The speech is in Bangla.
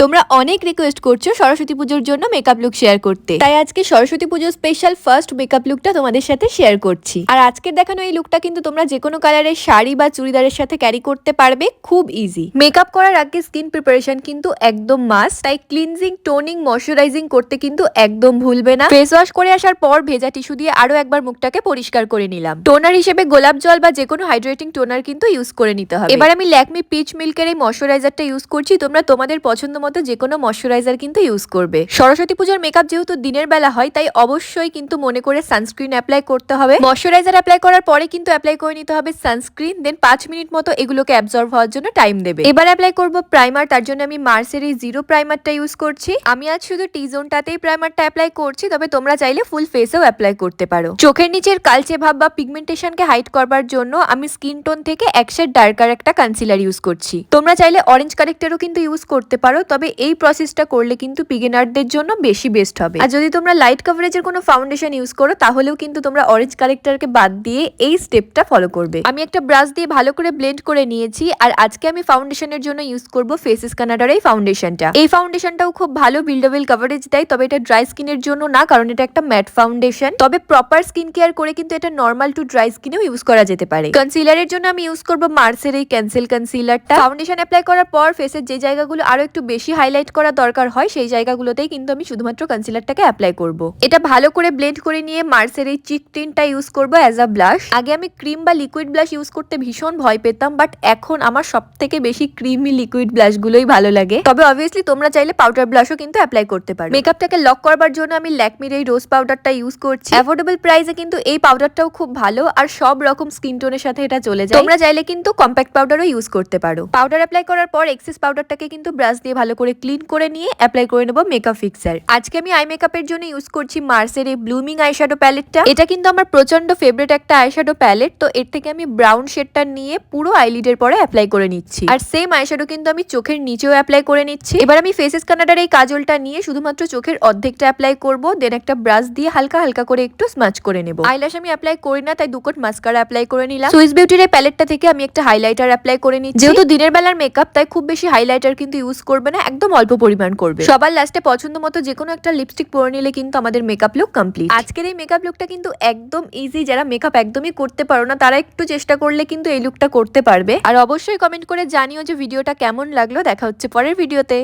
তোমরা অনেক রিকোয়েস্ট করছো সরস্বতী পুজোর জন্য মেকআপ লুক শেয়ার করতে, তাই আজকে সরস্বতী পুজোর স্পেশাল ফার্স্ট মেকআপ লুকটা তোমাদের সাথে শেয়ার করছি। আর আজকের দেখানো এই লুকটা কিন্তু তোমরা যে কোনো কালারের শাড়ি বা চুড়িদারের সাথে ক্যারি করতে পারবে, খুব ইজি। মেকআপ করার আগে স্কিন প্রিপারেশন কিন্তু একদম মাস্ট, তাই ক্লিনজিং, টোনিং, ময়শ্চারাইজিং করতে কিন্তু একদম ভুলবে না। ফেস ওয়াশ করে আসার পর ভেজা টিস্যু দিয়ে আরো একবার মুখটাকে পরিষ্কার করে নিলাম। টোনার হিসেবে গোলাপ জল বা যে কোনো হাইড্রেটিং টোনার কিন্তু ইউজ করে নিতে হবে। এবার আমি ল্যাকমি পিচ মিল্কের এই ময়শ্চারাইজারটা ইউজ করছি। তোমরা তোমাদের পছন্দ মতো যে কোনো ময়শ্চারাইজার কিন্তু ইউজ করবে। সরস্বতী পুজোর মেকআপ যেহেতু দিনের বেলা হয়, তাই অবশ্যই কিন্তু মনে করে সানস্ক্রিন অ্যাপ্লাই করতে হবে। ময়শ্চারাইজার অ্যাপ্লাই করার পরে কিন্তু অ্যাপ্লাই করে নিতে হবে সানস্ক্রিন, দেন 5 মিনিট মতো এগুলোকে অ্যাবজর্ব হওয়ার জন্য টাইম দেবে। এবার অ্যাপ্লাই করব প্রাইমার। তার জন্য আমি মার্সের এই জিরো প্রাইমারটা ইউজ করছি। আমি আজ শুধু টি জোনটাতেই প্রাইমারটা অ্যাপ্লাই করছি, তবে তোমরা চাইলে ফুল ফেসেও অ্যাপ্লাই করতে পারো। চোখের নিচের কালচে ভাব বা পিগমেন্টেশনকে হাইড করবার জন্য আমি স্কিন টোন থেকে এক শেড ডার্কার একটা কনসিলার ইউজ করছি। তোমরা চাইলে অরেঞ্জ কারেক্টারও কিন্তু ইউজ করতে পারো, তবে এই প্রসেসটা করলে কিন্তু বিগিনারদের জন্য বেশি বেস্ট হবে। আর যদি তোমরা লাইট কভারেজের কোনো ফাউন্ডেশন ইউজ করো, তাহলেও কিন্তু তোমরা অরেঞ্জ কারেক্টারকে বাদ দিয়ে এই স্টেপটা ফলো করবে। আমি একটা ব্রাশ দিয়ে ভালো করে ব্লেন্ড করে নিয়েছি। আর আজকে আমি ফাউন্ডেশনের জন্য ইউজ করব ফেসেস কানাডার এই ফাউন্ডেশনটা। এই ফাউন্ডেশনটাও খুব ভালো বিল্ডেবল কভারেজ দেয়, তবে এটা ড্রাই স্কিনের জন্য না, কারণ এটা একটা ম্যাট ফাউন্ডেশন। তবে প্রপার স্কিন কেয়ার করে কিন্তু এটা নর্মাল টু ড্রাই স্কিনেও ইউজ করা যেতে পারে। কনসিলারের জন্য আমি ইউজ করব মার্সের এই ক্যান্সেল কনসিলারটা। ফাউন্ডেশন অ্যাপ্লাই করার পর ফেসের যে জায়গাগুলো আরো একটু বেশি হাইলাইট করা দরকার হয়, সেই জায়গাগুলোতেই কিন্তু আমি শুধুমাত্র কনসিলারটাকে অ্যাপ্লাই করব। এটা ভালো করে ব্লেন্ড করে নিয়ে মার্সের এই চিক টিনটা ইউজ করব অ্যাজ আ ব্লাশ। আগে আমি ক্রিম বা লিকুইড ব্লাশ ইউজ করতে ভীষণ ভয় পেতাম, বাট এখন আমার সব থেকে বেশি ক্রিমি লিকুইড ব্লাশ গুলোই ভালো লাগে। তবে অবভিয়াসলি তোমরা চাইলে পাউডার ব্লাশও কিন্তু অ্যাপ্লাই করতে পারো। মেকআপটাকে লক করবার জন্য আমি ল্যাকমির এই রোজ পাউডারটা ইউজ করছি। অ্যাফোর্ডেবল প্রাইসে কিন্তু এই পাউডারটাও খুব ভালো, আর সব রকম স্কিন টোনের সাথে এটা চলে যায়। তোমরা চাইলে কিন্তু কম্প্যাক্ট পাউডারও ইউজ করতে পারো। পাউডার অ্যাপ্লাই করার পর এক্সেস পাউডারটাকে কিন্তু ব্রাশ দিয়ে ভালো করে ক্লিন করে নিয়ে অ্যাপ্লাই করে নেব মেকআপ ফিক্সার। আজকে আমি আই মেকআপের জন্য ইউজ করছি মার্সের এই ব্লুমিং আইশ্যাডো প্যালেটটা। এটা কিন্তু আমার প্রচন্ড ফেভারিট একটা আইশ্যাডো প্যালেট। তো এর থেকে আমি ব্রাউন শেডটা নিয়ে পুরো আইলিডের পরে অ্যাপ্লাই করে নিচ্ছি। আর সেম আইশ্যাডো কিন্তু আমি চোখের নিচেও অ্যাপ্লাই করে নিচ্ছি। এবার আমি ফেসেস কানাডার এই কাজলটা নিয়ে শুধুমাত্র চোখের অর্ধেকটা অ্যাপ্লাই করব, দেন একটা ব্রাশ দিয়ে হালকা হালকা করে একটু স্মাচ করে নেব। আইল্যাশ আমি অ্যাপ্লাই করি না, তাই দুকোট মাস্কারা অ্যাপ্লাই করে নিলাম। সুইস বিউটির এই প্যালেটটা থেকে আমি একটা হাইলাইটার অ্যাপ্লাই করে নিচ্ছি। যেহেতু দিনের বেলার মেকআপ, তাই খুব বেশি হাইলাইটার কিন্তু ইউজ করবে না, একদম অল্প পরিমাণ করবে। সবার লাস্টে পছন্দ মতো যে কোনো একটা লিপস্টিক পরে নিলে কিন্তু আমাদের মেকআপ লুক কমপ্লিট। আজকের এই মেকআপ লুকটা কিন্তু একদম ইজি। যারা মেকআপ একদমই করতে পারো না, তারা একটু চেষ্টা করলে কিন্তু এই লুকটা করতে পারবে। আর অবশ্যই কমেন্ট করে জানিও যে ভিডিওটা কেমন লাগলো। দেখা হচ্ছে পরের ভিডিওতে।